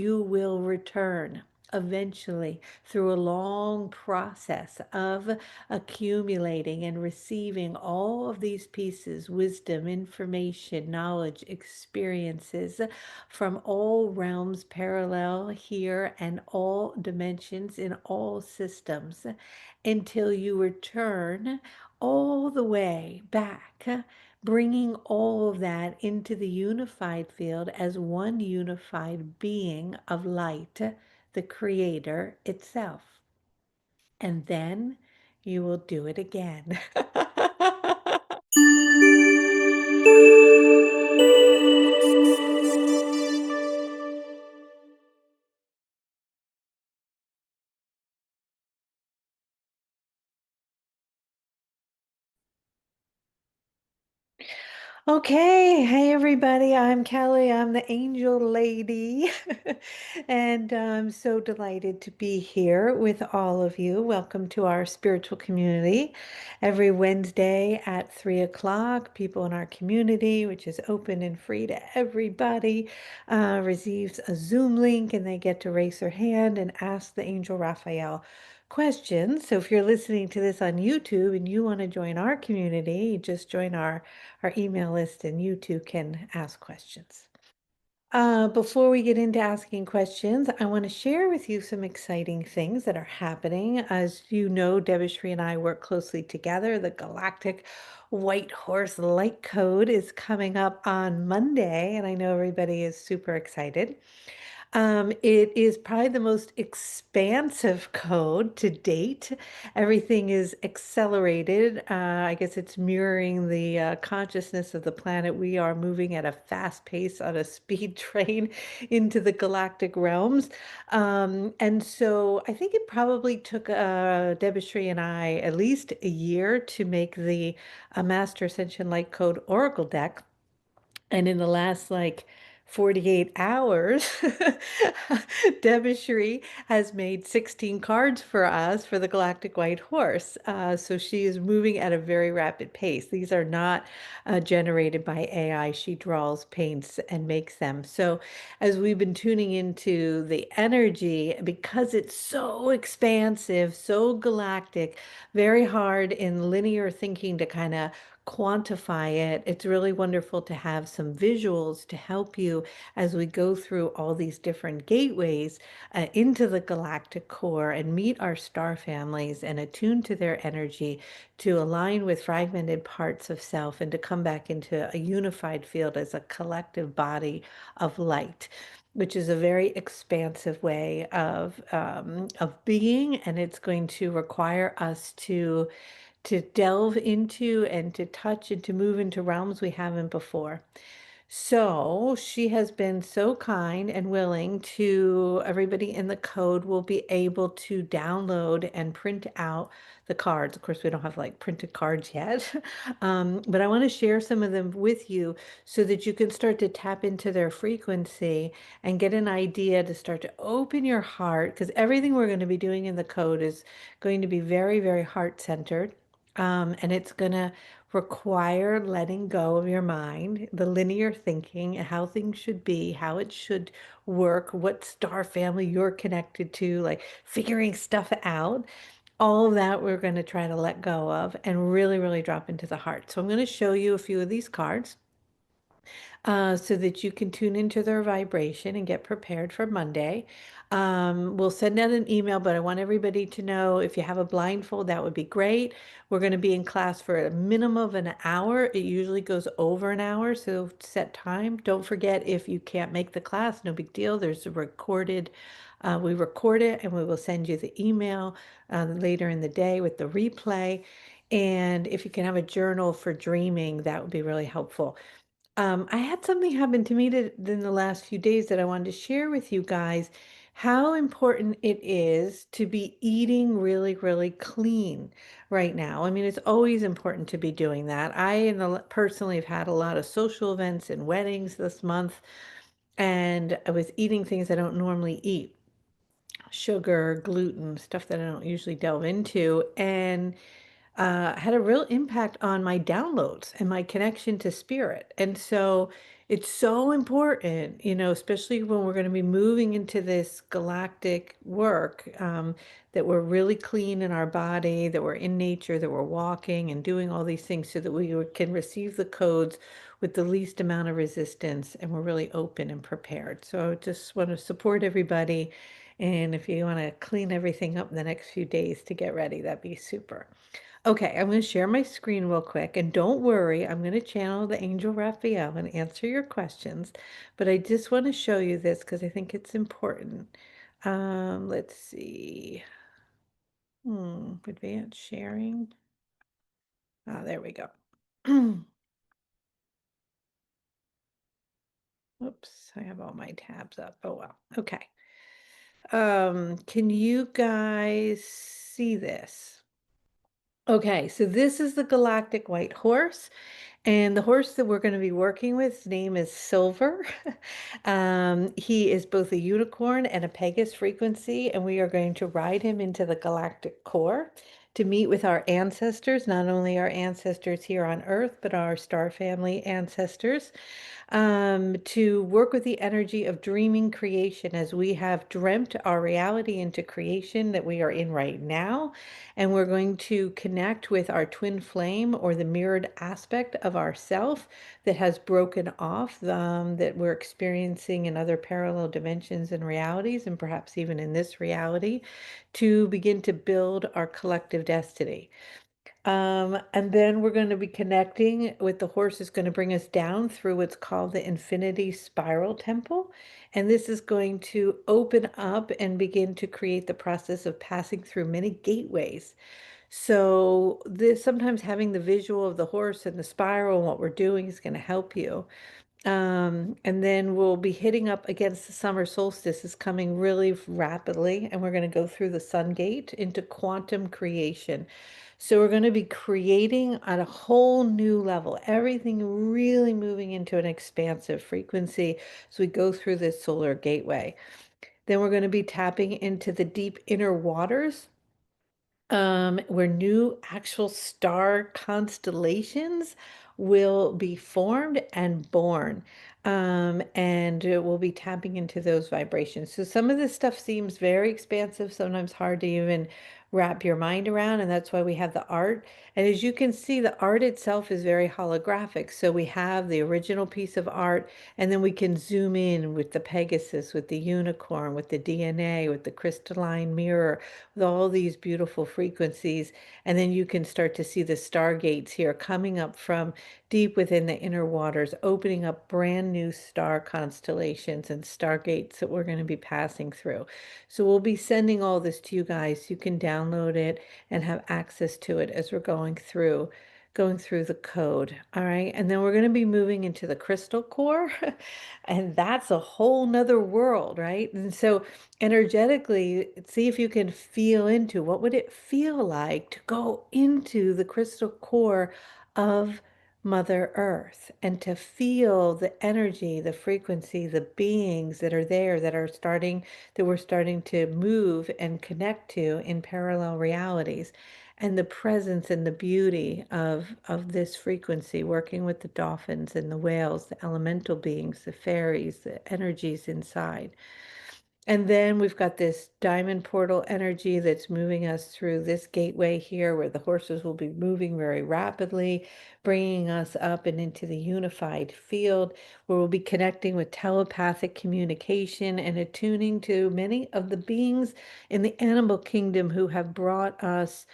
you will return eventually through a long process of accumulating and receiving all of these pieces, wisdom, information, knowledge, experiences from all realms parallel here and all dimensions in all systems until you return all the way back, bringing all of that into the unified field as one unified being of light, the Creator itself. And then you will do it again. Okay, hey everybody, I'm Kelly. I'm the angel lady. And I'm so delighted to be here with all of you. Welcome to our spiritual community. Every Wednesday at 3 o'clock, people in our community, which is open and free to everybody, receives a Zoom link and they get to raise their hand and ask the Angel Raphael questions. So if you're listening to this on YouTube and you want to join our community, just join our email list and you too can ask questions. Before we get into asking questions, I want to share with you some exciting things that are happening. As you know, Debishri and I work closely together. The Galactic White Horse Light Code is coming up on Monday, and I know everybody is super excited. It is probably the most expansive code to date. Everything is accelerated. I guess it's mirroring the consciousness of the planet. We are moving at a fast pace on a speed train into the galactic realms. And so I think it probably took Debishri and I at least a year to make the Master Ascension Light Code Oracle deck. And in the last 48 hours, Debishri has made 16 cards for us for the Galactic White Horse. So she is moving at a very rapid pace. These are not generated by AI. She draws, paints, and makes them. So as we've been tuning into the energy, because it's so expansive, so galactic, very hard in linear thinking to kind of quantify it. It's really wonderful to have some visuals to help you as we go through all these different gateways into the galactic core and meet our star families and attune to their energy to align with fragmented parts of self and to come back into a unified field as a collective body of light, which is a very expansive way of being, and it's going to require us to delve into and to touch and to move into realms we haven't before. So she has been so kind and willing to everybody in the code will be able to download and print out the cards. Of course, we don't have printed cards yet, but I want to share some of them with you so that you can start to tap into their frequency and get an idea to start to open your heart, because everything we're going to be doing in the code is going to be very, very heart centered. And it's going to require letting go of your mind, the linear thinking, and how things should be, how it should work, what star family you're connected to, like figuring stuff out. All of that we're going to try to let go of and really, really drop into the heart. So I'm going to show you a few of these cards so that you can tune into their vibration and get prepared for Monday. We'll send out an email, but I want everybody to know if you have a blindfold, that would be great. We're going to be in class for a minimum of an hour. It usually goes over an hour, so set time. Don't forget, if you can't make the class, no big deal. There's a recorded, we record it and we will send you the email later in the day with the replay. And if you can have a journal for dreaming, that would be really helpful. I had something happen to me in the last few days that I wanted to share with you guys, how important it is to be eating really, really clean right now. I mean, it's always important to be doing that. Personally have had a lot of social events and weddings this month, and I was eating things I don't normally eat, sugar, gluten, stuff that I don't usually delve into, and had a real impact on my downloads and my connection to spirit. And so It's so important, especially when we're going to be moving into this galactic work, that we're really clean in our body, that we're in nature, that we're walking and doing all these things so that can receive the codes with the least amount of resistance and we're really open and prepared. So I just want to support everybody. And if you want to clean everything up in the next few days to get ready, that'd be super. Okay, I'm going to share my screen real quick, and don't worry, I'm going to channel the Angel Raphael and answer your questions, but I just want to show you this because I think it's important. Let's see. Advanced sharing. Ah, there we go. Oops, I have all my tabs up. Oh well. Okay. Can you guys see this? Okay, so this is the Galactic White Horse. And the horse that we're going to be working with, his name is Silver. He is both a unicorn and a Pegasus frequency, and we are going to ride him into the galactic core to meet with our ancestors, not only our ancestors here on Earth, but our star family ancestors, to work with the energy of dreaming creation as we have dreamt our reality into creation that we are in right now. And we're going to connect with our twin flame or the mirrored aspect of ourself that has broken off, that we're experiencing in other parallel dimensions and realities, and perhaps even in this reality, to begin to build our collective destiny. And then we're going to be connecting with the horse is going to bring us down through what's called the Infinity Spiral Temple. And this is going to open up and begin to create the process of passing through many gateways. So this sometimes having the visual of the horse and the spiral and what we're doing is going to help you. And then we'll be hitting up against the summer solstice is coming really rapidly, and we're going to go through the sun gate into quantum creation. So we're going to be creating on a whole new level, everything really moving into an expansive frequency. So we go through this solar gateway. Then we're going to be tapping into the deep inner waters, where new actual star constellations will be formed and born. And we'll be tapping into those vibrations. So some of this stuff seems very expansive, sometimes hard to even wrap your mind around, and that's why we have the art. And as you can see, the art itself is very holographic. So we have the original piece of art, and then we can zoom in with the Pegasus, with the unicorn, with the DNA, with the crystalline mirror, with all these beautiful frequencies. And then you can start to see the stargates here coming up from deep within the inner waters, opening up brand new star constellations and stargates that we're going to be passing through. So we'll be sending all this to you guys. You can download it and have access to it as we're going through the code. All right. And then we're going to be moving into the crystal core. And that's a whole nother world, right? And so energetically, see if you can feel into what would it feel like to go into the crystal core of Mother Earth and to feel the energy, the frequency, the beings that are there that we're starting to move and connect to in parallel realities, and the presence and the beauty of this frequency, working with the dolphins and the whales, the elemental beings, the fairies, the energies inside. And then we've got this diamond portal energy that's moving us through this gateway here, where the horses will be moving very rapidly, bringing us up and into the unified field, where we'll be connecting with telepathic communication and attuning to many of the beings in the animal kingdom who have brought us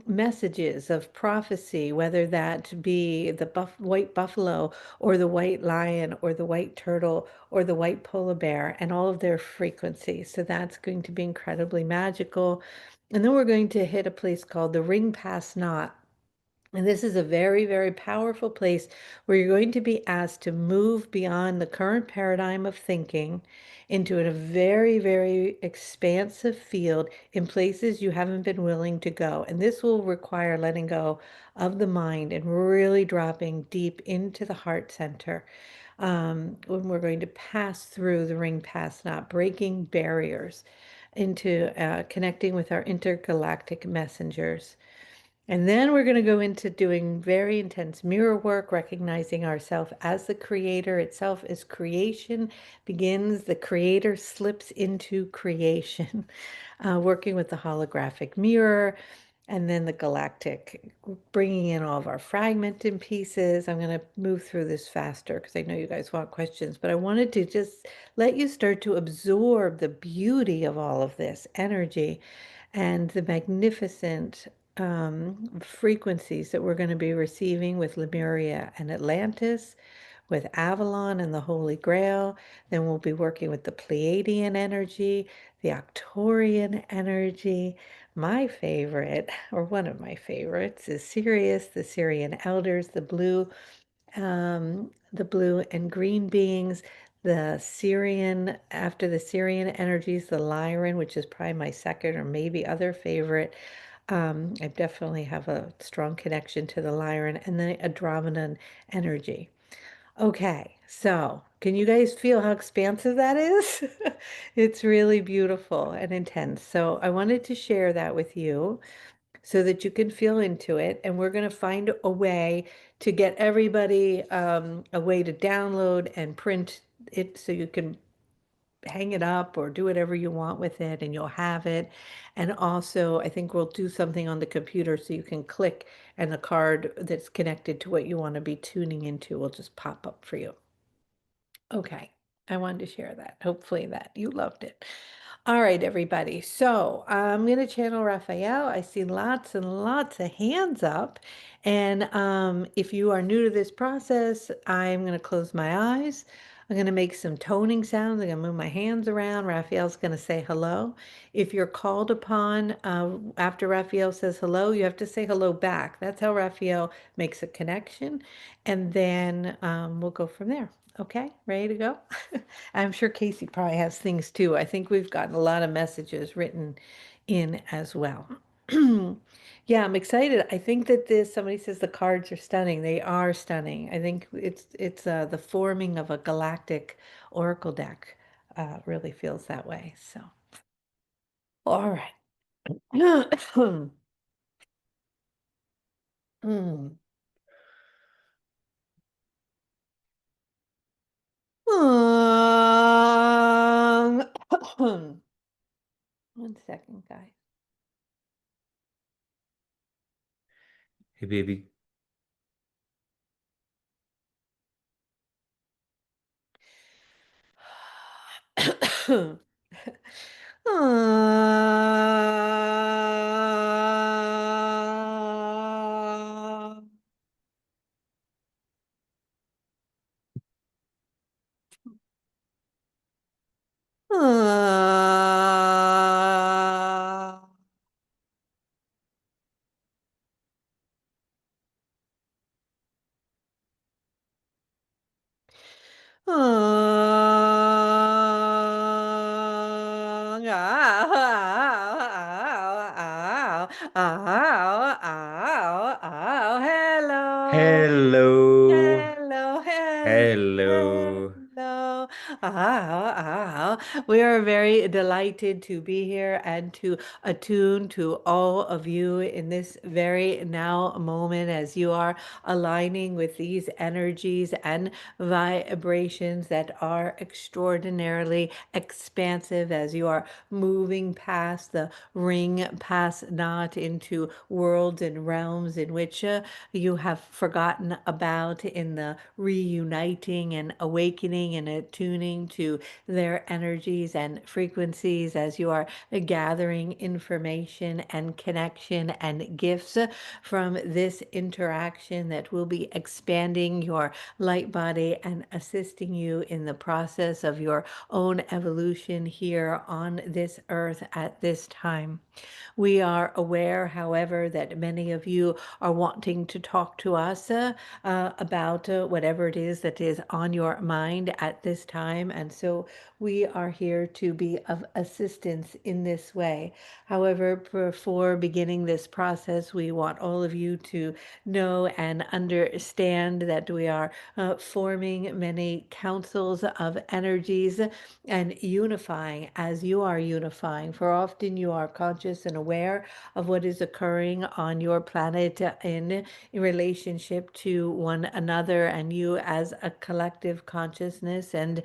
messages of prophecy, whether that be the white buffalo or the white lion or the white turtle or the white polar bear, and all of their frequencies. So that's going to be incredibly magical. And then we're going to hit a place called the Ring Pass Knot. And this is a very, very powerful place where you're going to be asked to move beyond the current paradigm of thinking into a very, very expansive field in places you haven't been willing to go. And this will require letting go of the mind and really dropping deep into the heart center, when we're going to pass through the ring pass, not breaking barriers, into connecting with our intergalactic messengers. And then we're going to go into doing very intense mirror work, recognizing ourselves as the creator itself is creation, begins, the creator slips into creation, working with the holographic mirror, and then the galactic, bringing in all of our fragmented pieces. I'm going to move through this faster because I know you guys want questions, but I wanted to just let you start to absorb the beauty of all of this energy and the magnificent frequencies that we're going to be receiving with Lemuria and Atlantis, with Avalon and the Holy Grail. Then we'll be working with the Pleiadian energy, the Arcturian energy. My favorite, or one of my favorites, is Sirius, the Syrian elders, the blue and green beings, the Syrian, after the Syrian energies, the Lyran, which is probably my second or maybe other favorite. I definitely have a strong connection to the Lyran and the Andromedan energy. Okay, so can you guys feel how expansive that is? It's really beautiful and intense. So I wanted to share that with you so that you can feel into it. And we're going to find a way to get everybody a way to download and print it so you can hang it up or do whatever you want with it and you'll have it. And also, I think we'll do something on the computer so you can click and the card that's connected to what you want to be tuning into will just pop up for you. Okay, I wanted to share that. Hopefully that you loved it. All right, everybody. So I'm going to channel Raphael. I see lots and lots of hands up. And if you are new to this process, I'm going to close my eyes. I'm going to make some toning sounds. I'm going to move my hands around. Raphael's going to say hello. If you're called upon after Raphael says hello, you have to say hello back. That's how Raphael makes a connection. And then we'll go from there. Okay, ready to go? I'm sure Casey probably has things too. I think we've gotten a lot of messages written in as well. Yeah, I'm excited. I think that somebody says the cards are stunning. They are stunning. I think it's the forming of a galactic oracle deck really feels that way. So, all right. Hmm. One second, guys. Hey, baby. Ah. Ah. Hello. Hello. Hello, Hello. hello. We are very delighted to be here and to attune to all of you in this very now moment as you are aligning with these energies and vibrations that are extraordinarily expansive as you are moving past the ring, past not into worlds and realms in which you have forgotten about in the reuniting and awakening and attuning to their energies and frequencies as you are gathering information and connection and gifts from this interaction that will be expanding your light body and assisting you in the process of your own evolution here on this earth at this time. We are aware, however, that many of you are wanting to talk to us about whatever it is that is on your mind at this time. And so we are are here to be of assistance in this way. However, before beginning this process, we want all of you to know and understand that we are forming many councils of energies and unifying as you are unifying. For often you are conscious and aware of what is occurring on your planet in relationship to one another, and you as a collective consciousness, and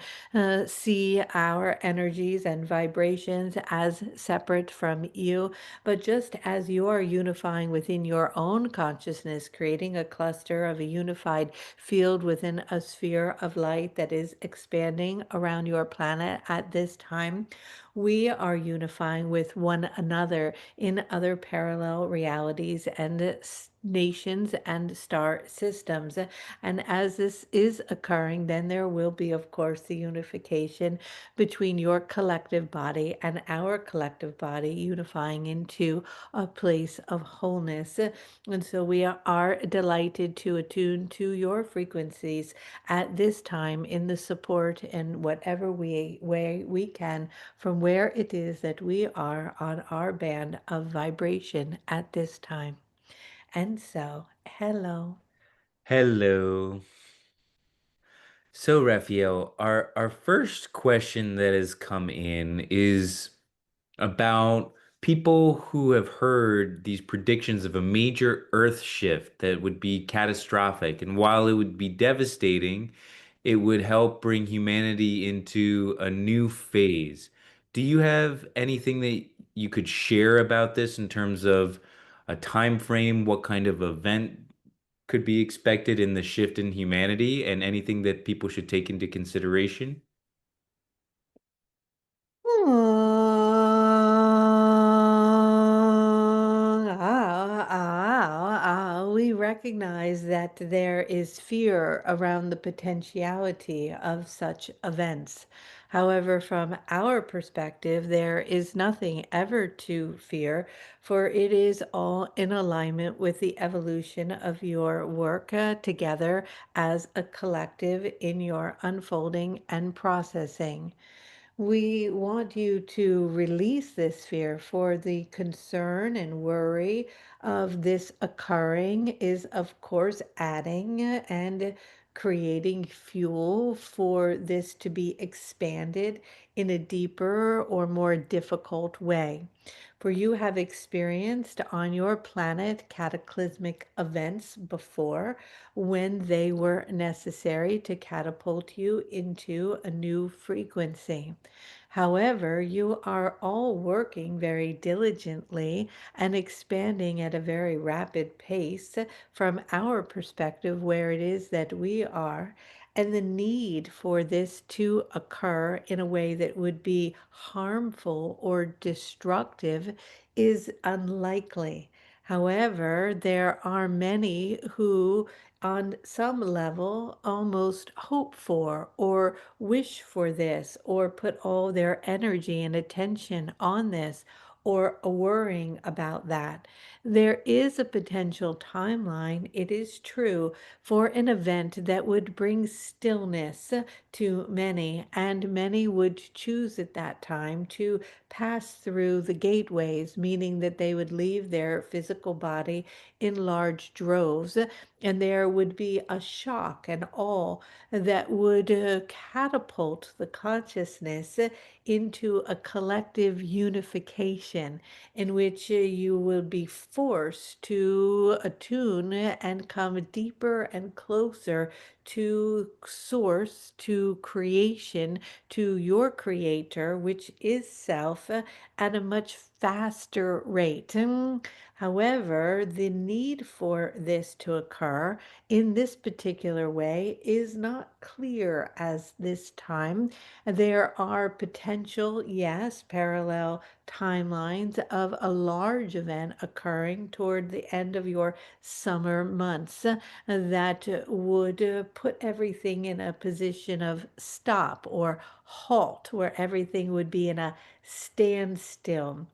see our energies and vibrations as separate from you. But just as you are unifying within your own consciousness, creating a cluster of a unified field within a sphere of light that is expanding around your planet at this time, we are unifying with one another in other parallel realities and nations and star systems. And as this is occurring, then there will be, of course, the unification between your collective body and our collective body, unifying into a place of wholeness. And so we are delighted to attune to your frequencies at this time in the support in whatever way we can from where it is that we are on our band of vibration at this time. And so, hello. Hello. So, Raphael, our first question that has come in is about people who have heard these predictions of a major Earth shift that would be catastrophic. And while it would be devastating, it would help bring humanity into a new phase. Do you have anything that you could share about this in terms of a time frame? What kind of event could be expected in the shift in humanity, and anything that people should take into consideration? We recognize that there is fear around the potentiality of such events. However, from our perspective, there is nothing ever to fear, for it is all in alignment with the evolution of your work together as a collective in your unfolding and processing. We want you to release this fear, for the concern and worry of this occurring is, of course, adding and creating fuel for this to be expanded in a deeper or more difficult way. For you have experienced on your planet cataclysmic events before when they were necessary to catapult you into a new frequency. However, you are all working very diligently and expanding at a very rapid pace from our perspective, where it is that we are. And the need for this to occur in a way that would be harmful or destructive is unlikely. However, there are many who, on some level, almost hope for or wish for this, or put all their energy and attention on this, or worrying about that. There is a potential timeline, it is true, for an event that would bring stillness to many, and many would choose at that time to pass through the gateways, meaning that they would leave their physical body in large droves, and there would be a shock and awe that would catapult the consciousness into a collective unification in which you will be forced to attune and come deeper and closer to source, to creation, to your creator, which is self, at a much faster rate. However, the need for this to occur in this particular way is not clear as this time. There are potential, yes, parallel timelines of a large event occurring toward the end of your summer months that would put everything in a position of stop or halt, where everything would be in a standstill.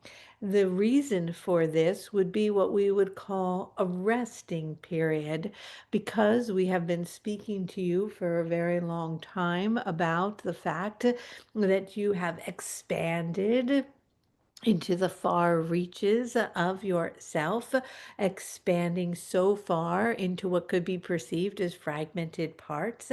The reason for this would be what we would call a resting period, because we have been speaking to you for a very long time about the fact that you have expanded into the far reaches of yourself, expanding so far into what could be perceived as fragmented parts.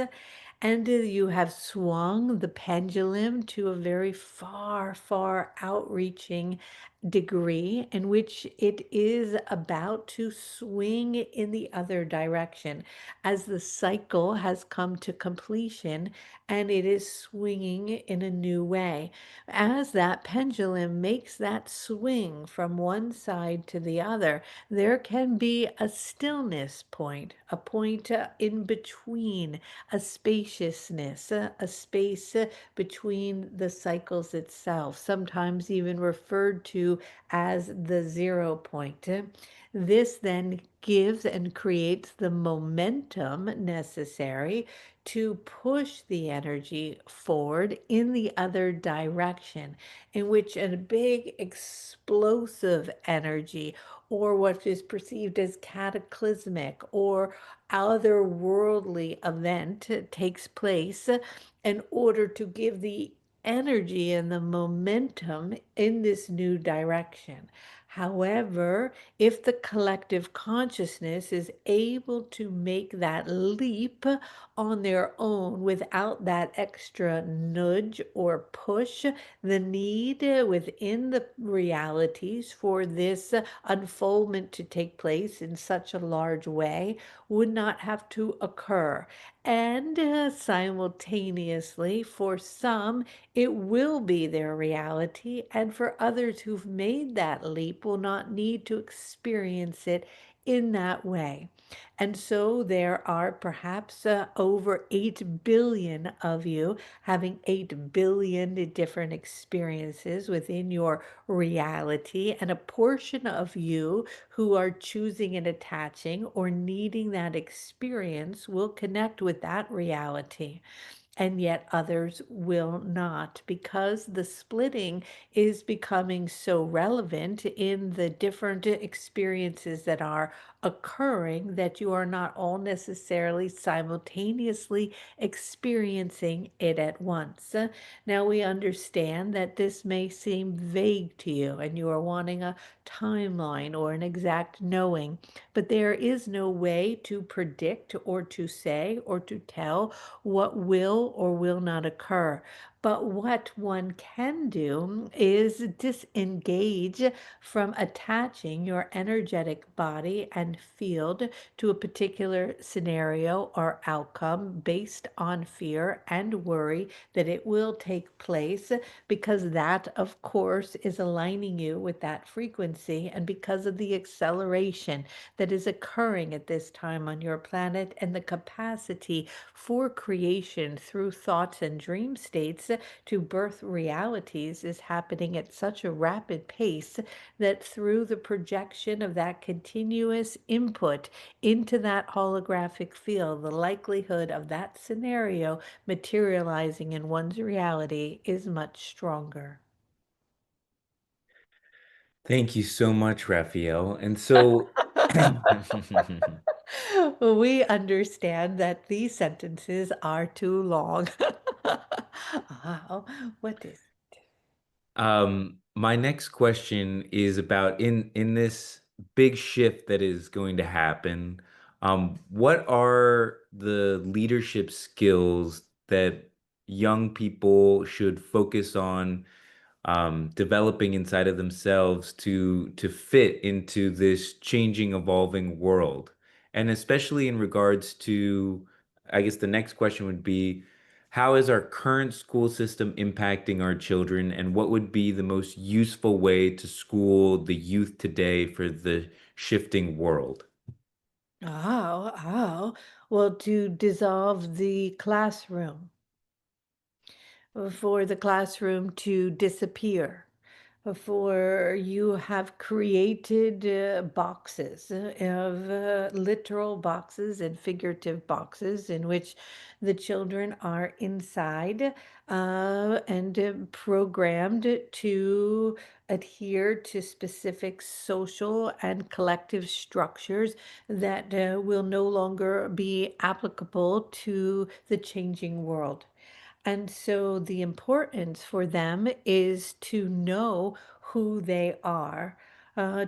And you have swung the pendulum to a very far, far outreaching degree in which it is about to swing in the other direction as the cycle has come to completion and it is swinging in a new way. As that pendulum makes that swing from one side to the other, there can be a stillness point, a point in between, a spaciousness, a space between the cycles itself, sometimes even referred to as the 0 point. This then gives and creates the momentum necessary to push the energy forward in the other direction, in which a big explosive energy, or what is perceived as cataclysmic or otherworldly event takes place in order to give the energy and the momentum in this new direction. However, if the collective consciousness is able to make that leap on their own without that extra nudge or push, the need within the realities for this unfoldment to take place in such a large way would not have to occur. And simultaneously, for some, it will be their reality, and for others who've made that leap, will not need to experience it in that way. And so there are perhaps over 8 billion of you having 8 billion different experiences within your reality, and a portion of you who are choosing and attaching or needing that experience will connect with that reality, and yet others will not, because the splitting is becoming so relevant in the different experiences that are occurring that you are not all necessarily simultaneously experiencing it at once. Now, we understand that this may seem vague to you and you are wanting a timeline or an exact knowing, but there is no way to predict or to say or to tell what will or will not occur. But what one can do is disengage from attaching your energetic body and field to a particular scenario or outcome based on fear and worry that it will take place, because that, of course, is aligning you with that frequency, and because of the acceleration that is occurring at this time on your planet and the capacity for creation through thoughts and dream states to birth realities is happening at such a rapid pace that through the projection of that continuous input into that holographic field, the likelihood of that scenario materializing in one's reality is much stronger. Thank you so much, Raphael. And so, We understand that these sentences are too long. Wow, what is my next question is about in this big shift that is going to happen. What are the leadership skills that young people should focus on developing inside of themselves to fit into this changing, evolving world? And especially in regards to, I guess the next question would be, how is our current school system impacting our children, and what would be the most useful way to school the youth today for the shifting world? Oh, oh. Well, to dissolve the classroom, for the classroom to disappear, for you have created boxes of literal boxes and figurative boxes in which the children are inside and programmed to adhere to specific social and collective structures that will no longer be applicable to the changing world. And so the importance for them is to know who they are,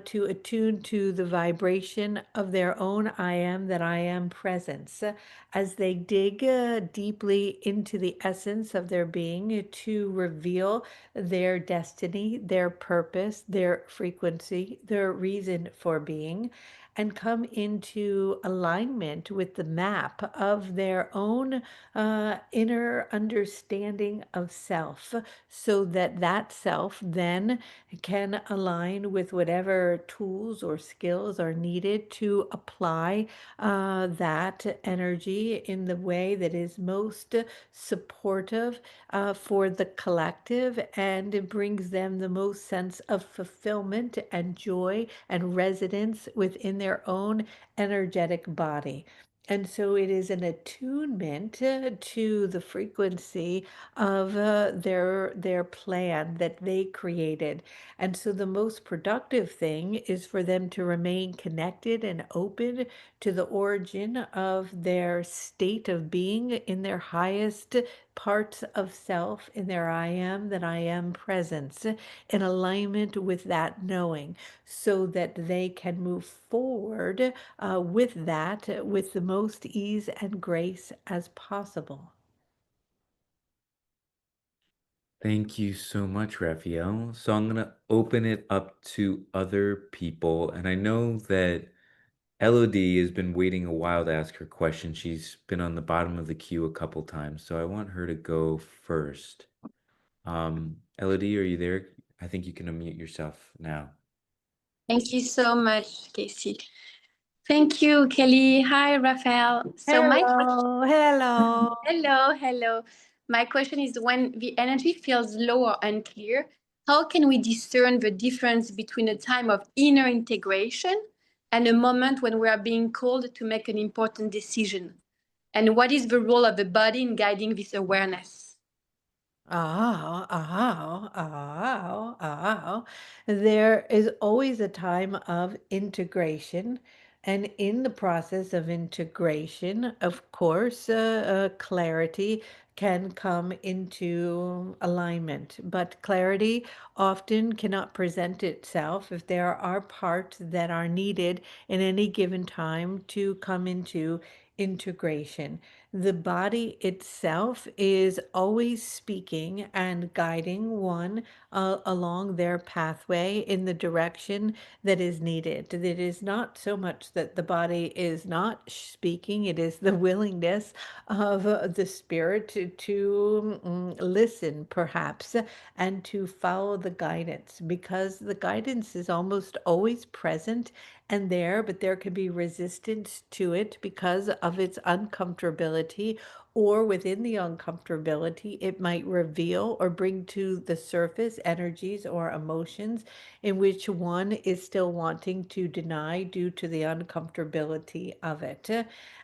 to attune to the vibration of their own I am that I am presence, as they dig deeply into the essence of their being to reveal their destiny, their purpose, their frequency, their reason for being, and come into alignment with the map of their own inner understanding of self, so that that self then can align with whatever tools or skills are needed to apply that energy in the way that is most supportive for the collective, and it brings them the most sense of fulfillment and joy and resonance within their own energetic body. And so it is an attunement to the frequency of their plan that they created. And so the most productive thing is for them to remain connected and open to the origin of their state of being in their highest parts of self, in their I am that I am presence, in alignment with that knowing, so that they can move forward with that with the most ease and grace as possible. Thank you so much, Raphael. So I'm gonna open it up to other people, and I know that Elodie has been waiting a while to ask her question. She's been on the bottom of the queue a couple times, so I want her to go first. Elodie, are you there? I think you can unmute yourself now. Thank you so much, Casey. Thank you, Kelly. Hi, Raphael. So my Hello, hello. hello. My question is when the energy feels low or unclear, how can we discern the difference between a time of inner integration and a moment when we are being called to make an important decision? And what is the role of the body in guiding this awareness? Oh. There is always a time of integration. And in the process of integration, of course, clarity can come into alignment. But clarity often cannot present itself if there are parts that are needed in any given time to come into integration. The body itself is always speaking and guiding one along their pathway in the direction that is needed. It is not so much that the body is not speaking, it is the willingness of the spirit to listen, perhaps, and to follow the guidance, because the guidance is almost always present and there, but there can be resistance to it because of its uncomfortability, or within the uncomfortability, it might reveal or bring to the surface energies or emotions in which one is still wanting to deny due to the uncomfortability of it.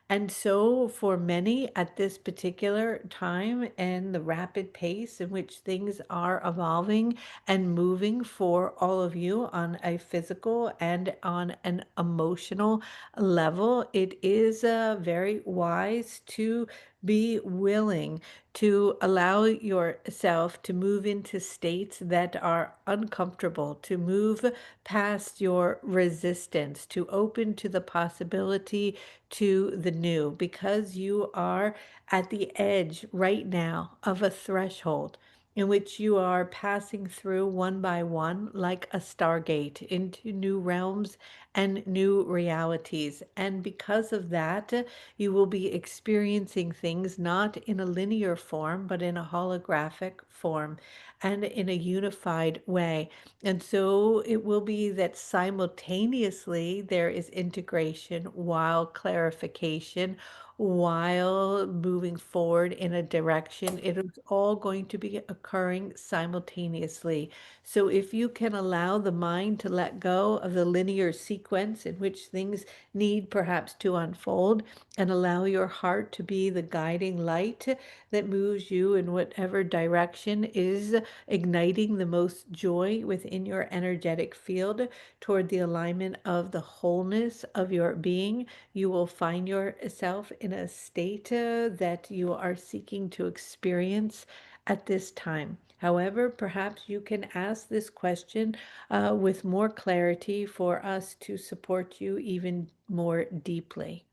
And so, for many at this particular time and the rapid pace in which things are evolving and moving for all of you on a physical and on an emotional level, it is very wise to be willing to allow yourself to move into states that are uncomfortable, to move past your resistance, to open to the possibility to the new, because you are at the edge right now of a threshold in which you are passing through one by one, like a stargate, into new realms and new realities. And because of that, you will be experiencing things not in a linear form, but in a holographic form and in a unified way. And so it will be that simultaneously there is integration while clarification, while moving forward in a direction. It is all going to be occurring simultaneously. So if you can allow the mind to let go of the linear sequence in which things need perhaps to unfold, and allow your heart to be the guiding light that moves you in whatever direction is igniting the most joy within your energetic field toward the alignment of the wholeness of your being, you will find yourself in a state that you are seeking to experience at this time. However, perhaps you can ask this question with more clarity for us to support you even more deeply.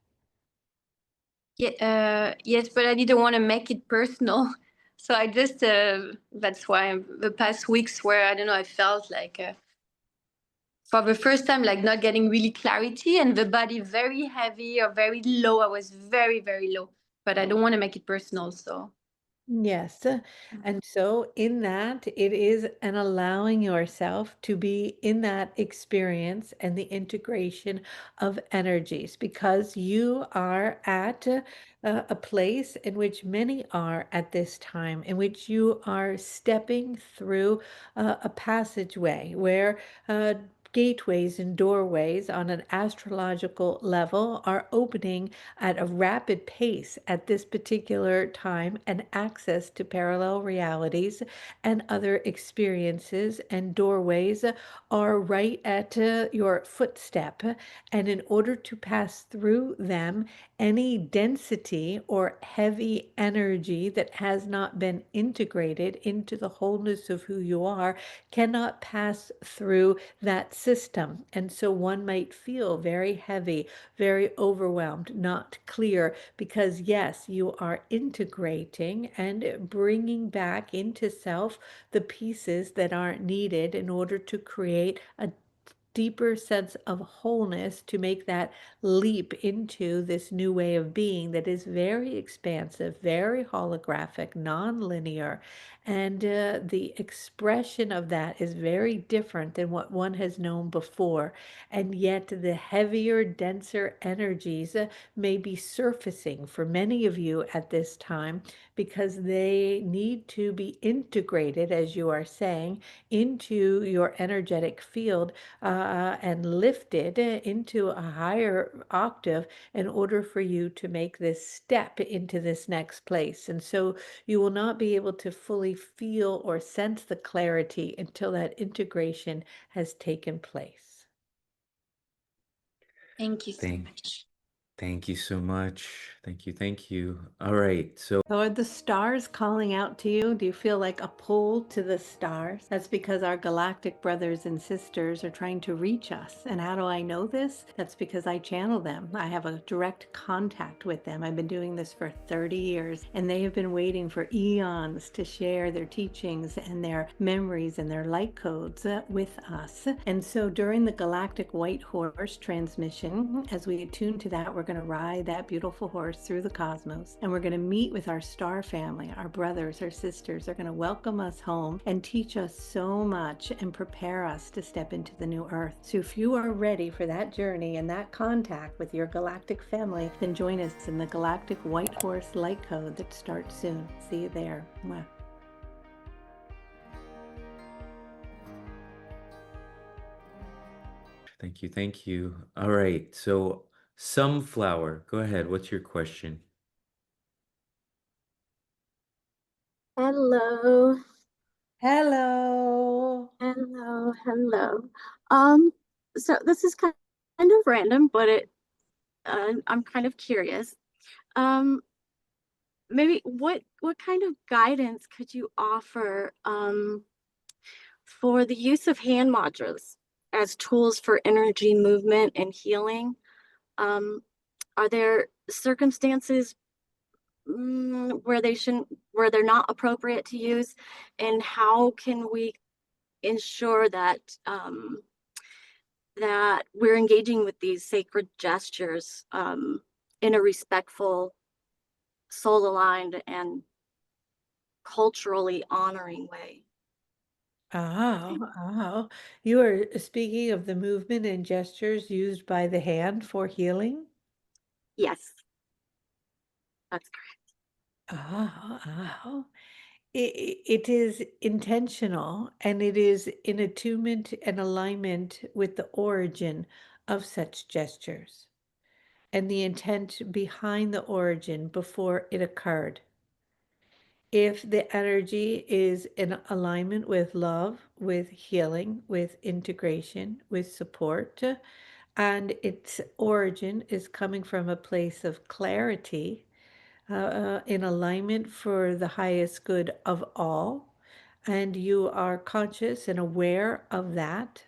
Yeah, yes, but I didn't want to make it personal. So I just, that's why the past weeks where, I don't know, I felt like for the first time, like not getting really clarity and the body very heavy or very low. I was very, very low, but I don't want to make it personal. So, Yes. And so, in that, it is an allowing yourself to be in that experience and the integration of energies because you are at a place in which many are at this time, in which you are stepping through a passageway where gateways and doorways on an astrological level are opening at a rapid pace at this particular time, and access to parallel realities and other experiences and doorways are right at your footstep. And in order to pass through them, any density or heavy energy that has not been integrated into the wholeness of who you are cannot pass through that system. And so one might feel very heavy, very overwhelmed, not clear, because yes, you are integrating and bringing back into self the pieces that aren't needed in order to create a deeper sense of wholeness to make that leap into this new way of being that is very expansive, very holographic, non-linear. And the expression of that is very different than what one has known before. And yet the heavier, denser energies may be surfacing for many of you at this time because they need to be integrated, as you are saying, into your energetic field and lifted into a higher octave in order for you to make this step into this next place. And so you will not be able to fully feel or sense the clarity until that integration has taken place. thank you so Thank, much. thank you so much. Thank you. Thank you. All right. So So are the stars calling out to you? Do you feel like a pull to the stars? That's because our galactic brothers and sisters are trying to reach us. And how do I know this? That's because I channel them. I have a direct contact with them. I've been doing this for 30 years, and they have been waiting for eons to share their teachings and their memories and their light codes with us. And so during the Galactic White Horse transmission, as we attune to that, we're going to ride that beautiful horse through the cosmos, and we're going to meet with our star family, our brothers, our sisters. They're going to welcome us home and teach us so much and prepare us to step into the new earth. So if you are ready for that journey and that contact with your galactic family, then join us in the Galactic White Horse Light Code that starts soon. See you there. Mwah. thank you. Thank you. All right. So Sunflower, go ahead. What's your question? Hello, Hello. hello. Um, so this is kind of random, but I'm kind of curious. Um, Maybe what kind of guidance could you offer for the use of hand mudras as tools for energy movement and healing? Um, are there circumstances where where they're not appropriate to use, and how can we ensure that that we're engaging with these sacred gestures in a respectful, soul aligned, and culturally honoring way? Oh, oh. You are speaking of the movement and gestures used by the hand for healing? Yes, that's correct. Oh, oh. it is intentional, and it is in attunement and alignment with the origin of such gestures and the intent behind the origin before it occurred. If the energy is in alignment with love, with healing, with integration, with support, and its origin is coming from a place of clarity, in alignment for the highest good of all, and you are conscious and aware of that.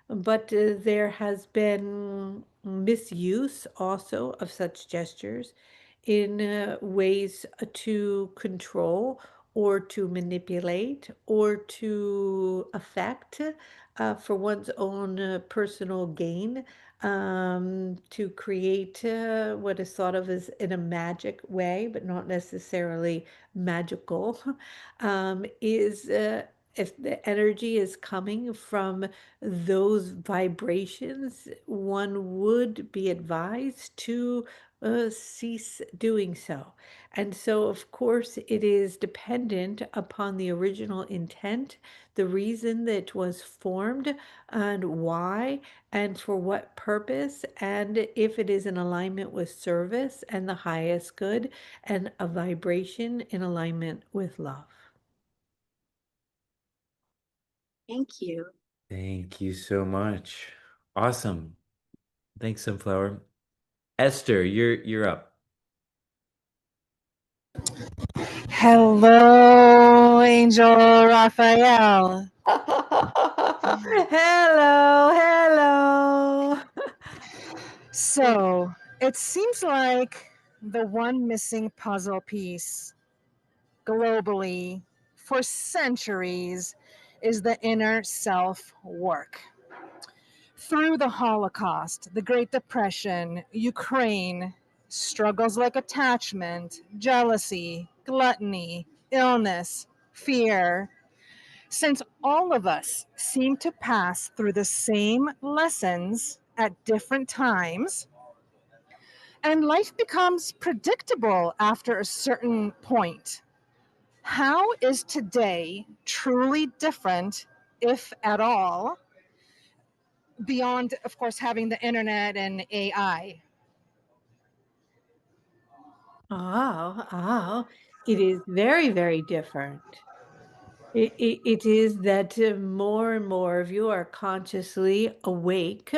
But there has been misuse also of such gestures in ways to control or to manipulate or to affect for one's own personal gain, to create what is thought of as in a magic way, but not necessarily magical, is if the energy is coming from those vibrations, one would be advised to cease doing so. And so, of course, it is dependent upon the original intent, the reason that it was formed, and why, and for what purpose, and if it is in alignment with service and the highest good, and a vibration in alignment with love. Thank you. Thank you so much. Awesome. Thanks, Sunflower. Esther, you're up. Hello, Angel Raphael. Hello, hello. So it seems like the one missing puzzle piece globally for centuries is the inner self work. Through the Holocaust, the Great Depression, Ukraine, struggles like attachment, jealousy, gluttony, illness, fear, since all of us seem to pass through the same lessons at different times, and life becomes predictable after a certain point. How is today truly different, if at all, beyond, of course, having the internet and AI? Oh, it is very, very different. It is that more and more of you are consciously awake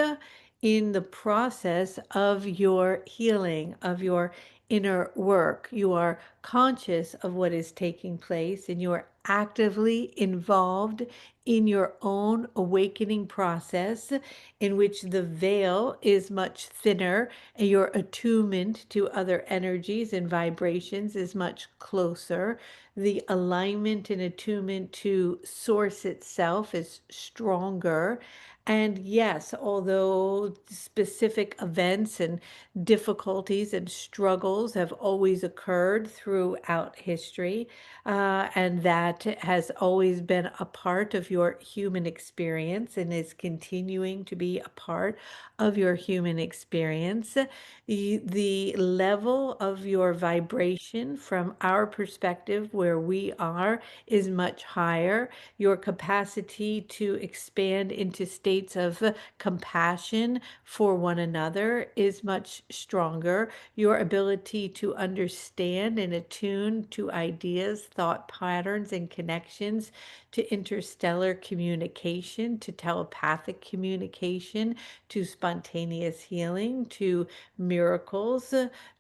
in the process of your healing, of your inner work. You are conscious of what is taking place and you are actively involved in your own awakening process, in which the veil is much thinner and your attunement to other energies and vibrations is much closer. The alignment and attunement to source itself is stronger. And yes, although specific events and difficulties and struggles have always occurred throughout history, and that has always been a part of your human experience and is continuing to be a part of your human experience, the level of your vibration from our perspective, where we are, is much higher. Your capacity to expand into states of compassion for one another is much stronger. Your ability to understand and attune to ideas, thought patterns, and connections, to interstellar communication, to telepathic communication, to spontaneous healing, to miracles,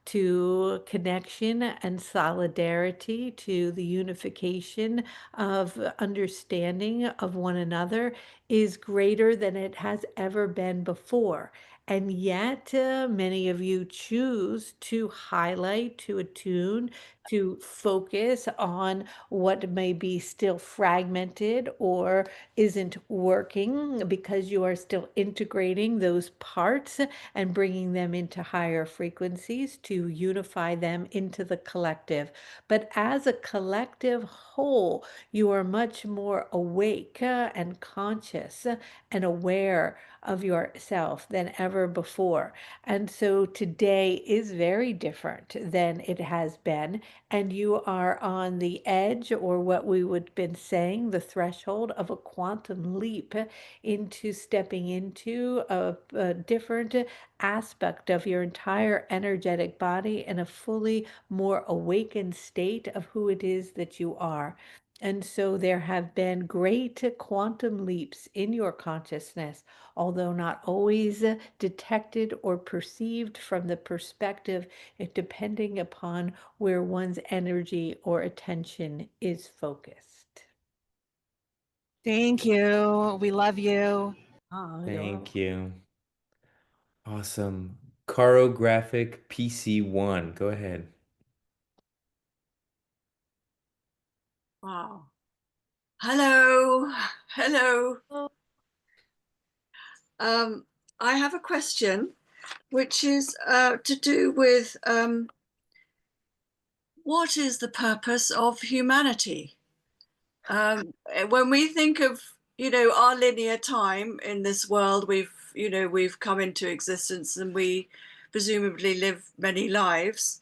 to connection and solidarity, to the unification of understanding of one another, is greater than it has ever been before. And yet, many of you choose to highlight, to attune, to focus on what may be still fragmented or isn't working, because you are still integrating those parts and bringing them into higher frequencies to to unify them into the collective. But as a collective whole, you are much more awake and conscious and aware of yourself than ever before. And so today is very different than it has been. And you are on the edge, or what we would have been saying, the threshold of a quantum leap into stepping into a different aspect of your entire energetic body in a fully more awakened state of who it is that you are. And so there have been great quantum leaps in your consciousness, although not always detected or perceived from the perspective, depending upon where one's energy or attention is focused. Thank you. We love you. Oh, Thank you. Awesome. Carographic PC1. Go ahead. Wow. Hello. Hello. I have a question, which is to do with what is the purpose of humanity? When we think of, our linear time in this world, we've come into existence and we presumably live many lives.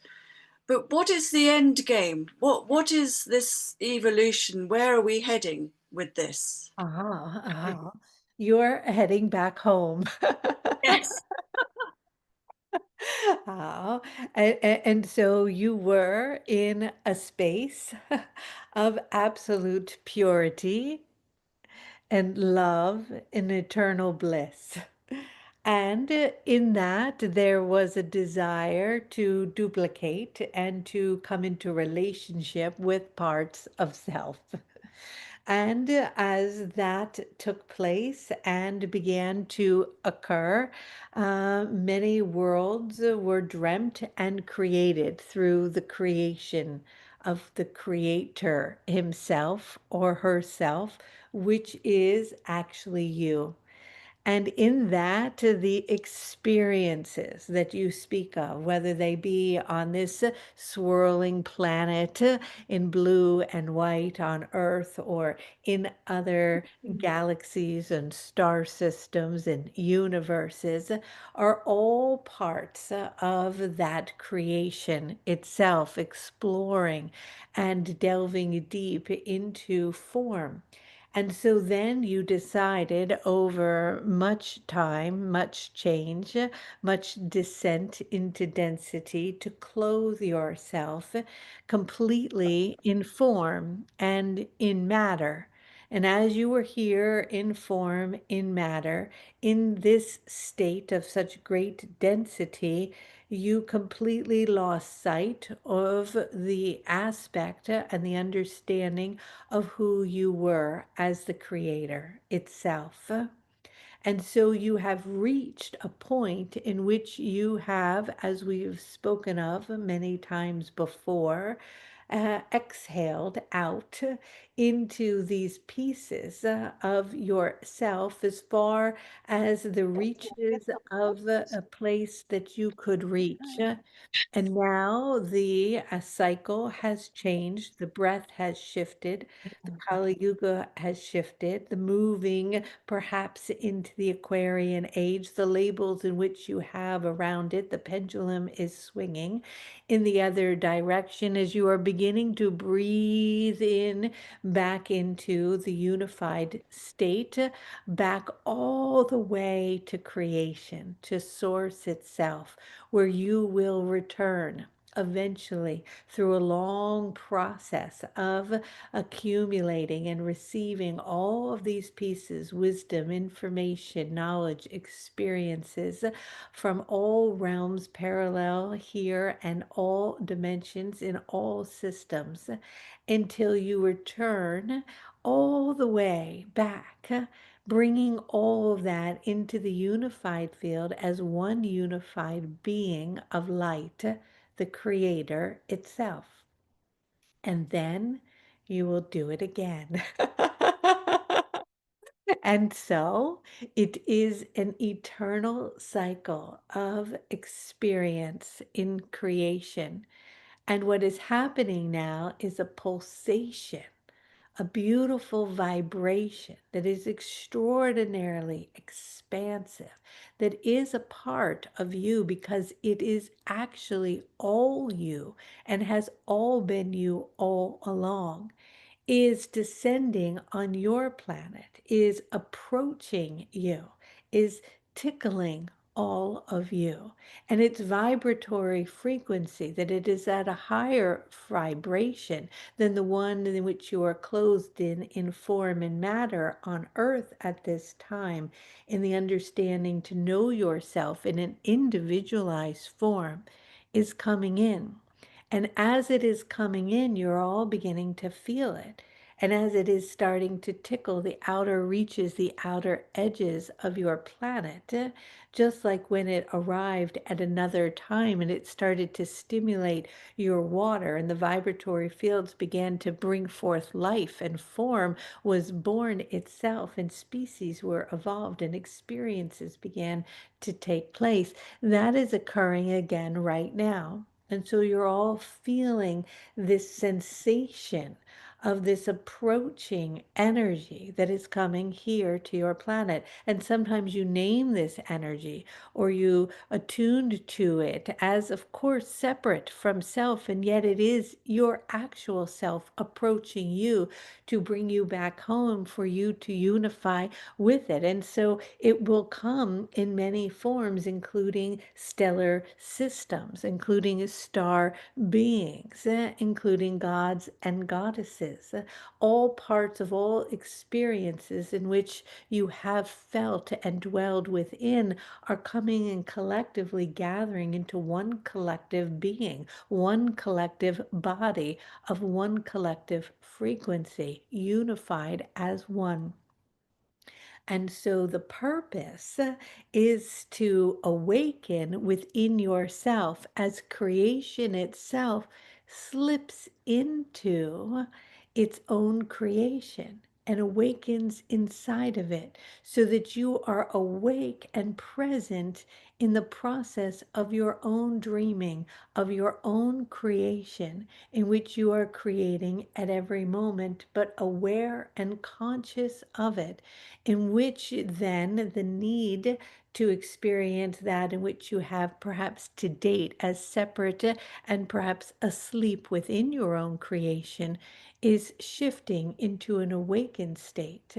But what is the end game? What is this evolution? Where are we heading with this? You're heading back home. Yes. Oh, and so you were in a space of absolute purity and love and eternal bliss. And in that, there was a desire to duplicate and to come into relationship with parts of self. And as that took place and began to occur, many worlds were dreamt and created through the creation of the creator himself or herself, which is actually you. And in that, the experiences that you speak of, whether they be on this swirling planet in blue and white on Earth, or in other galaxies and star systems and universes, are all parts of that creation itself, exploring and delving deep into form. And so then you decided over much time, much change, much descent into density to clothe yourself completely in form and in matter. And as you were here in form, in matter, in this state of such great density, you completely lost sight of the aspect and the understanding of who you were as the creator itself. And so you have reached a point in which you have, as we've spoken of many times before, exhaled out into these pieces of yourself as far as the reaches of a place that you could reach. And now the cycle has changed, the breath has shifted, the Kali Yuga has shifted, the moving perhaps into the Aquarian age, the labels in which you have around it, the pendulum is swinging in the other direction as you are beginning to breathe in back into the unified state, back all the way to creation, to source itself, where you will return eventually through a long process of accumulating and receiving all of these pieces, wisdom, information, knowledge, experiences from all realms parallel here and all dimensions in all systems until you return all the way back, bringing all of that into the unified field as one unified being of light, the creator itself. And then you will do it again. And so it is an eternal cycle of experience in creation. And what is happening now is a pulsation, a beautiful vibration that is extraordinarily expansive, that is a part of you because it is actually all you and has all been you all along, is descending on your planet, is approaching you, is tickling all of you. And its vibratory frequency, that it is at a higher vibration than the one in which you are clothed in form and matter on earth at this time, in the understanding to know yourself in an individualized form, is coming in. And as it is coming in, you're all beginning to feel it. And as it is starting to tickle the outer reaches, the outer edges of your planet, just like when it arrived at another time and it started to stimulate your water and the vibratory fields began to bring forth life and form was born itself and species were evolved and experiences began to take place. That is occurring again right now. And so you're all feeling this sensation of this approaching energy that is coming here to your planet. And sometimes you name this energy or you attuned to it as, of course, separate from self, and yet it is your actual self approaching you to bring you back home for you to unify with it. And so it will come in many forms, including stellar systems, including star beings, including gods and goddesses, all parts of all experiences in which you have felt and dwelled within are coming and collectively gathering into one collective being, one collective body of one collective frequency, unified as one. And so the purpose is to awaken within yourself as creation itself slips into its own creation and awakens inside of it so that you are awake and present in the process of your own dreaming, of your own creation, in which you are creating at every moment, but aware and conscious of it, in which then the need to experience that in which you have perhaps to date as separate and perhaps asleep within your own creation is shifting into an awakened state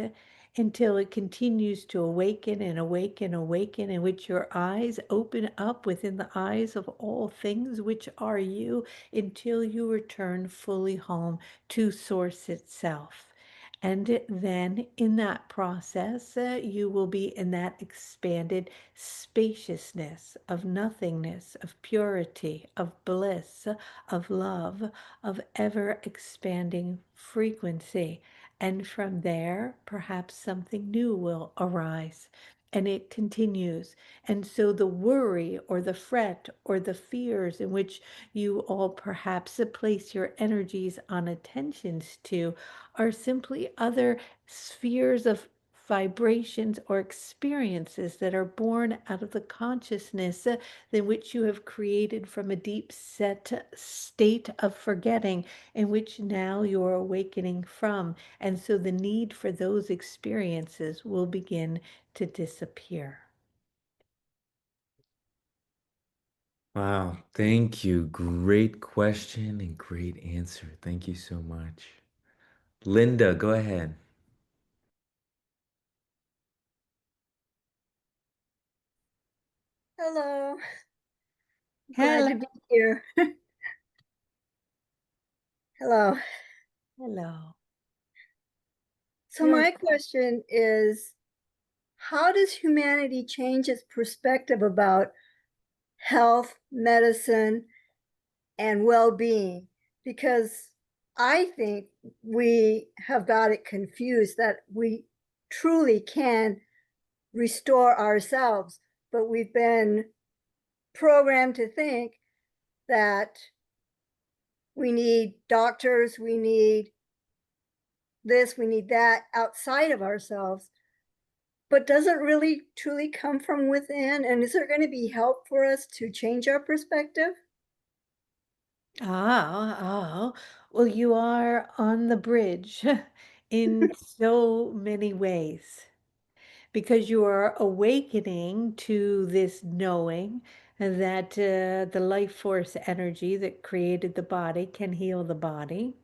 until it continues to awaken and awaken, awaken, in which your eyes open up within the eyes of all things which are you until you return fully home to Source itself. And then in that process, you will be in that expanded spaciousness of nothingness, of purity, of bliss, of love, of ever expanding frequency. And from there, perhaps something new will arise. And it continues. And so the worry or the fret or the fears in which you all perhaps place your energies on attentions to are simply other spheres of vibrations or experiences that are born out of the consciousness in which you have created from a deep set state of forgetting in which now you're awakening from. And so the need for those experiences will begin to disappear. Wow, thank you. Great question and great answer. Thank you so much. Linda, go ahead. Hello, glad Hello. to be here. Hello. Hello. So You're my question is, how does humanity change its perspective about health, medicine, and well-being? Because I think we have got it confused that we truly can restore ourselves, but we've been programmed to think that we need doctors, we need this, we need that outside of ourselves. but doesn't really truly come from within? And is there going to be help for us to change our perspective? Well, you are on the bridge in so many ways because you are awakening to this knowing that the life force energy that created the body can heal the body.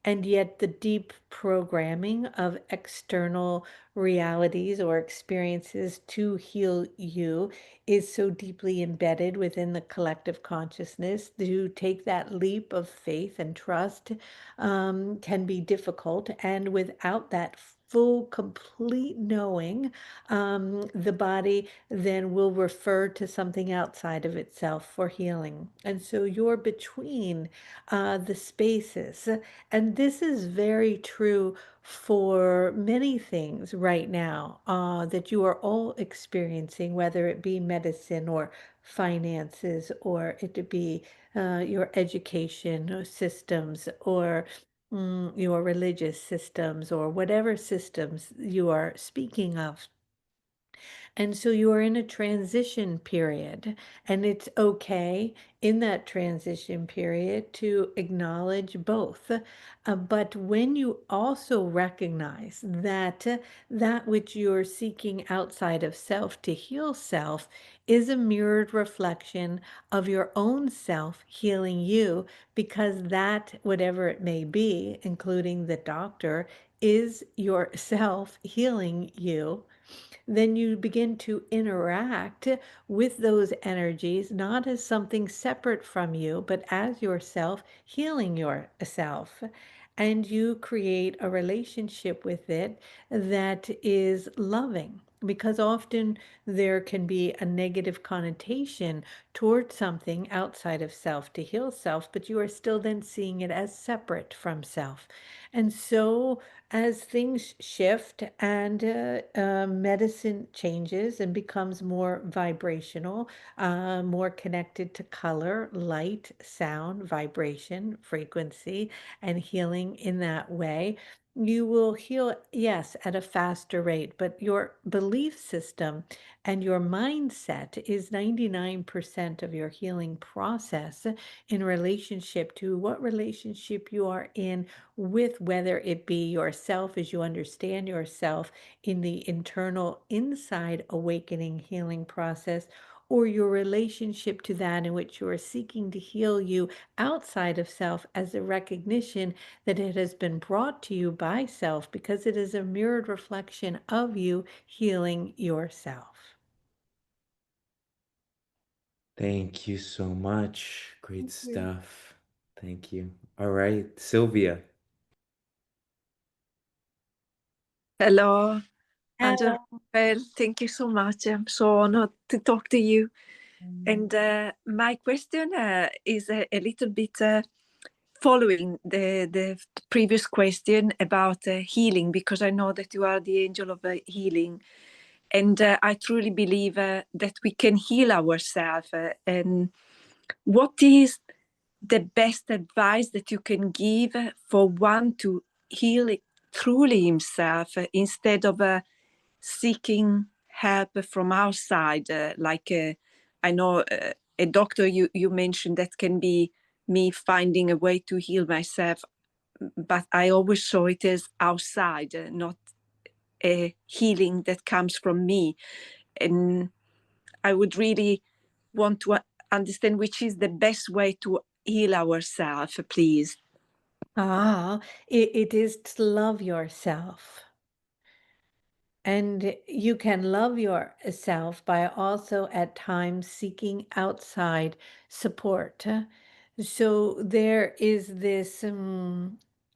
And yet, the deep programming of external realities or experiences to heal you is so deeply embedded within the collective consciousness. To take that leap of faith and trust can be difficult. And without that full, complete knowing, the body then will refer to something outside of itself for healing. And so you're between the spaces. And this is very true for many things right now that you are all experiencing, whether it be medicine or finances, or it be your education systems, or your religious systems, or whatever systems you are speaking of. And so you are in a transition period, and it's okay in that transition period to acknowledge both. But when you also recognize that that which you're seeking outside of self to heal self is a mirrored reflection of your own self healing you, because that, whatever it may be, including the doctor, is yourself healing you, then you begin to interact with those energies, not as something separate from you, but as yourself healing yourself. And you create a relationship with it that is loving. Because often there can be a negative connotation towards something outside of self to heal self, but you are still then seeing it as separate from self. And so as things shift and medicine changes and becomes more vibrational, more connected to color, light, sound, vibration, frequency, and healing in that way, you will heal, yes, at a faster rate, but your belief system and your mindset is 99% of your healing process in relationship to what relationship you are in with, whether it be yourself as you understand yourself in the internal inside awakening healing process, or your relationship to that in which you are seeking to heal you outside of self as a recognition that it has been brought to you by self because it is a mirrored reflection of you healing yourself. Thank you so much. Great Thank you. stuff. Thank you. All right, Sylvia. Hello, Angel Raphael. Thank you so much. I'm so honored to talk to you. And my question is a little bit following the previous question about healing, because I know that you are the angel of healing. And I truly believe that we can heal ourselves. And what is the best advice that you can give for one to heal truly himself instead of seeking help from outside? I know a doctor you mentioned, that can be me finding a way to heal myself, but I always saw it as outside, not a healing that comes from me. And I would really want to understand which is the best way to heal ourselves, please. It is to love yourself. And you can love yourself by also at times seeking outside support. So there is this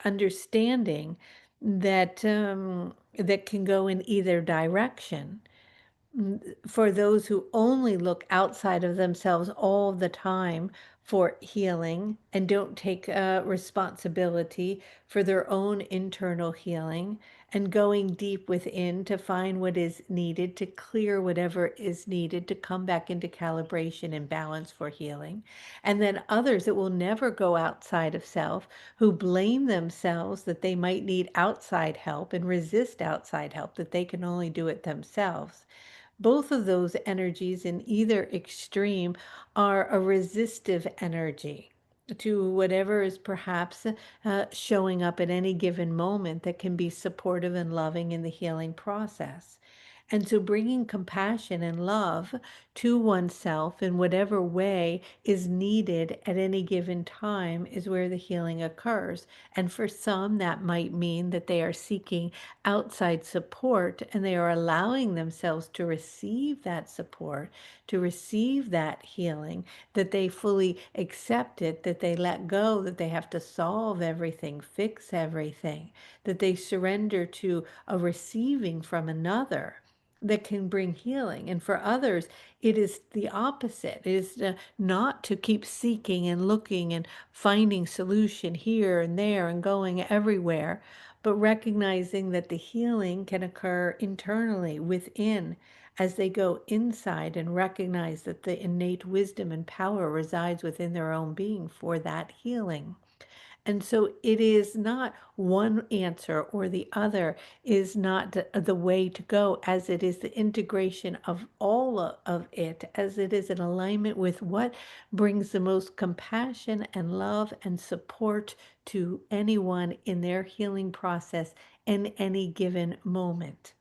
understanding that can go in either direction. For those who only look outside of themselves all the time for healing and don't take responsibility for their own internal healing, and going deep within to find what is needed, to clear whatever is needed, to come back into calibration and balance for healing. And then others that will never go outside of self, who blame themselves that they might need outside help and resist outside help, that they can only do it themselves. Both of those energies in either extreme are a resistive energy to whatever is perhaps showing up at any given moment that can be supportive and loving in the healing process. And so bringing compassion and love to oneself in whatever way is needed at any given time is where the healing occurs. And for some, that might mean that they are seeking outside support and they are allowing themselves to receive that support, to receive that healing, that they fully accept it, that they let go, that they have to solve everything, fix everything, that they surrender to a receiving from another that can bring healing. And for others, it is the opposite. It is not to keep seeking and looking and finding solution here and there and going everywhere, but recognizing that the healing can occur internally within as they go inside and recognize that the innate wisdom and power resides within their own being for that healing. And so it is not one answer or the other is not the way to go, as it is the integration of all of it, as it is in alignment with what brings the most compassion and love and support to anyone in their healing process in any given moment.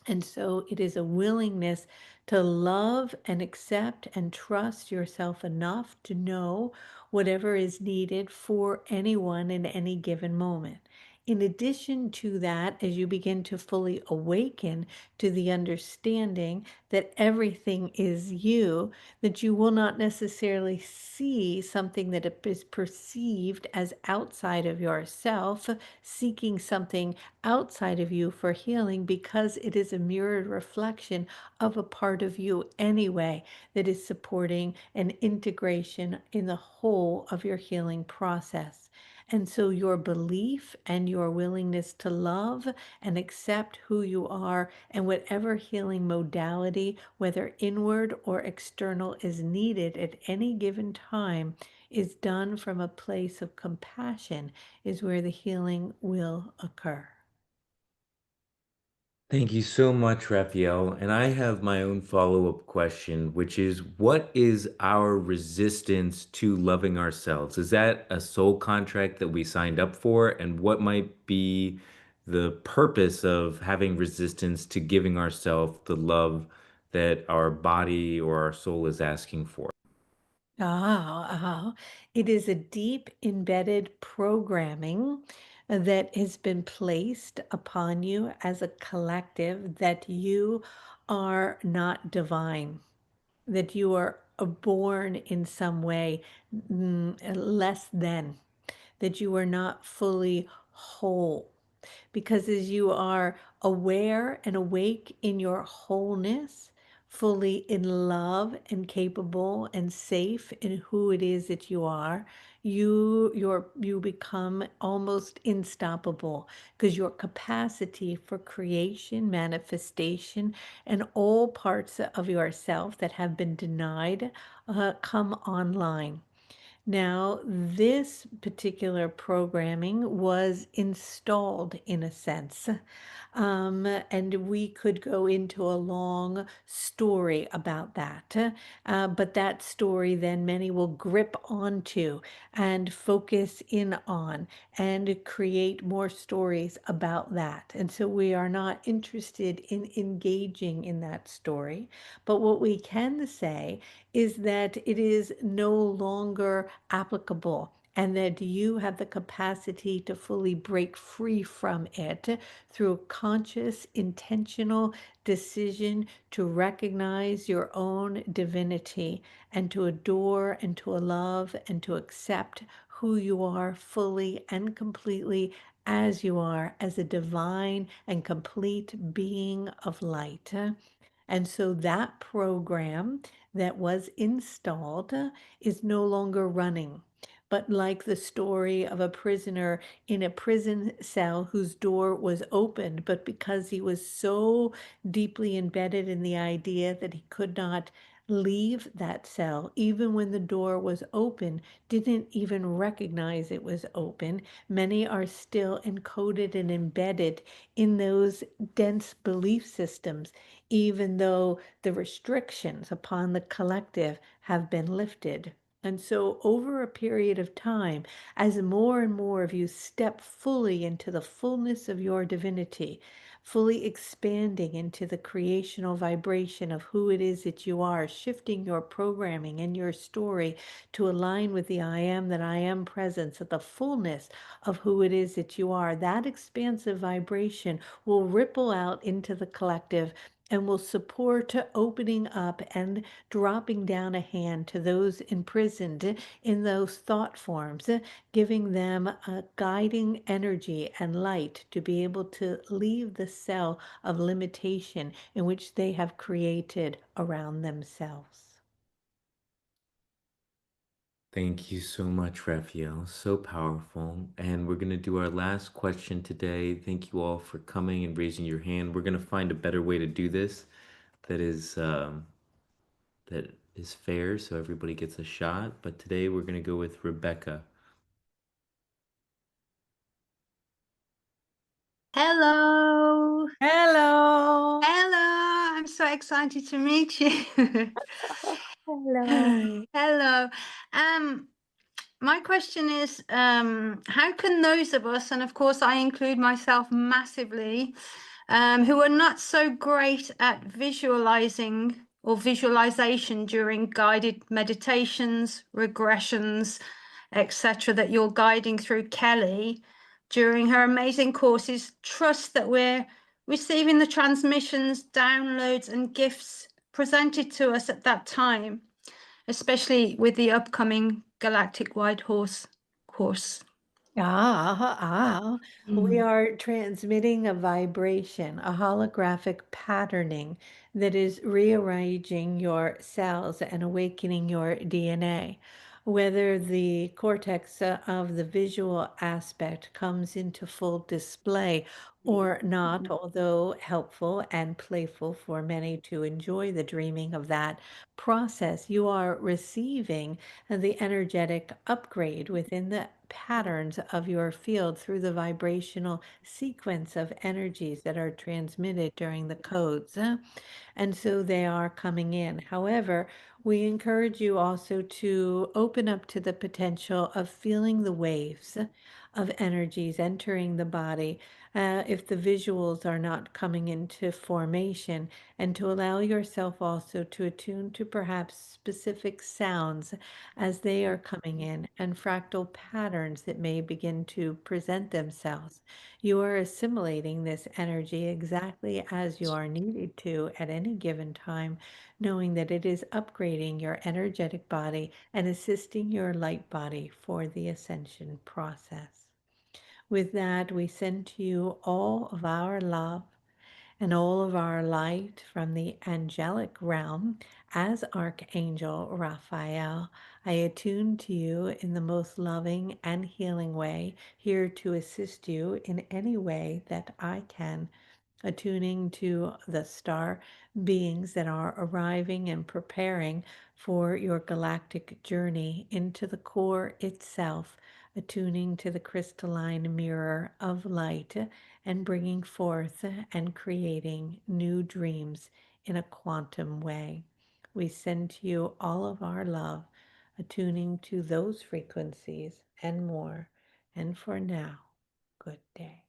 And so it is a willingness to love and accept and trust yourself enough to know whatever is needed for anyone in any given moment. In addition to that, as you begin to fully awaken to the understanding that everything is you, that you will not necessarily see something that is perceived as outside of yourself, seeking something outside of you for healing, because it is a mirrored reflection of a part of you anyway that is supporting an integration in the whole of your healing process. And so your belief and your willingness to love and accept who you are and whatever healing modality, whether inward or external, is needed at any given time is done from a place of compassion is where the healing will occur. Thank you so much, Raphael. And I have my own follow-up question, which is what is our resistance to loving ourselves? Is that a soul contract that we signed up for? And what might be the purpose of having resistance to giving ourselves the love that our body or our soul is asking for? It is a deep embedded programming that has been placed upon you as a collective that you are not divine, that you are born in some way less than, that you are not fully whole. Because as you are aware and awake in your wholeness, fully in love and capable and safe in who it is that you are, you become almost unstoppable, because your capacity for creation, manifestation, and all parts of yourself that have been denied come online. Now, this particular programming was installed in a sense, and we could go into a long story about that. But that story, then many will grip onto and focus in on and create more stories about that. And so we are not interested in engaging in that story. But what we can say is that it is no longer applicable and that you have the capacity to fully break free from it through a conscious, intentional decision to recognize your own divinity and to adore and to love and to accept who you are fully and completely as you are, as a divine and complete being of light. And so that program that was installed is no longer running. but like the story of a prisoner in a prison cell whose door was opened, but because he was so deeply embedded in the idea that he could not leave that cell, even when the door was open, didn't even recognize it was open. Many are still encoded and embedded in those dense belief systems, even though the restrictions upon the collective have been lifted. And so, over a period of time, as more and more of you step fully into the fullness of your divinity, fully expanding into the creational vibration of who it is that you are, shifting your programming and your story to align with the I am that I am presence at the fullness of who it is that you are, that expansive vibration will ripple out into the collective and will support opening up and dropping down a hand to those imprisoned in those thought forms, giving them a guiding energy and light to be able to leave the cell of limitation in which they have created around themselves. Thank you so much, Raphael. So powerful. And we're going to do our last question today. Thank you all for coming and raising your hand. We're going to find a better way to do this that is fair, so everybody gets a shot. But today we're going to go with Rebecca. Hello. Hello. Hello. I'm so excited to meet you. Hello. Hello. My question is, how can those of us, and of course I include myself massively, who are not so great at visualizing or visualization during guided meditations, regressions, etc., that you're guiding through Kelly during her amazing courses, trust that we're receiving the transmissions, downloads, and gifts presented to us at that time, especially with the upcoming Galactic White Horse course? We are transmitting a vibration, a holographic patterning that is rearranging your cells and awakening your DNA. Whether the cortex of the visual aspect comes into full display or not, although helpful and playful for many to enjoy the dreaming of that process, you are receiving the energetic upgrade within the patterns of your field through the vibrational sequence of energies that are transmitted during the codes. And so they are coming in. However, we encourage you also to open up to the potential of feeling the waves of energies entering the body if the visuals are not coming into formation, and to allow yourself also to attune to perhaps specific sounds as they are coming in and fractal patterns that may begin to present themselves. You are assimilating this energy exactly as you are needed to at any given time, knowing that it is upgrading your energetic body and assisting your light body for the ascension process. With that, we send to you all of our love and all of our light from the angelic realm as Archangel Raphael. I attune to you in the most loving and healing way, here to assist you in any way that I can, attuning to the star beings that are arriving and preparing for your galactic journey into the core itself, attuning to the crystalline mirror of light and bringing forth and creating new dreams in a quantum way. We send to you all of our love, attuning to those frequencies and more. And for now, good day.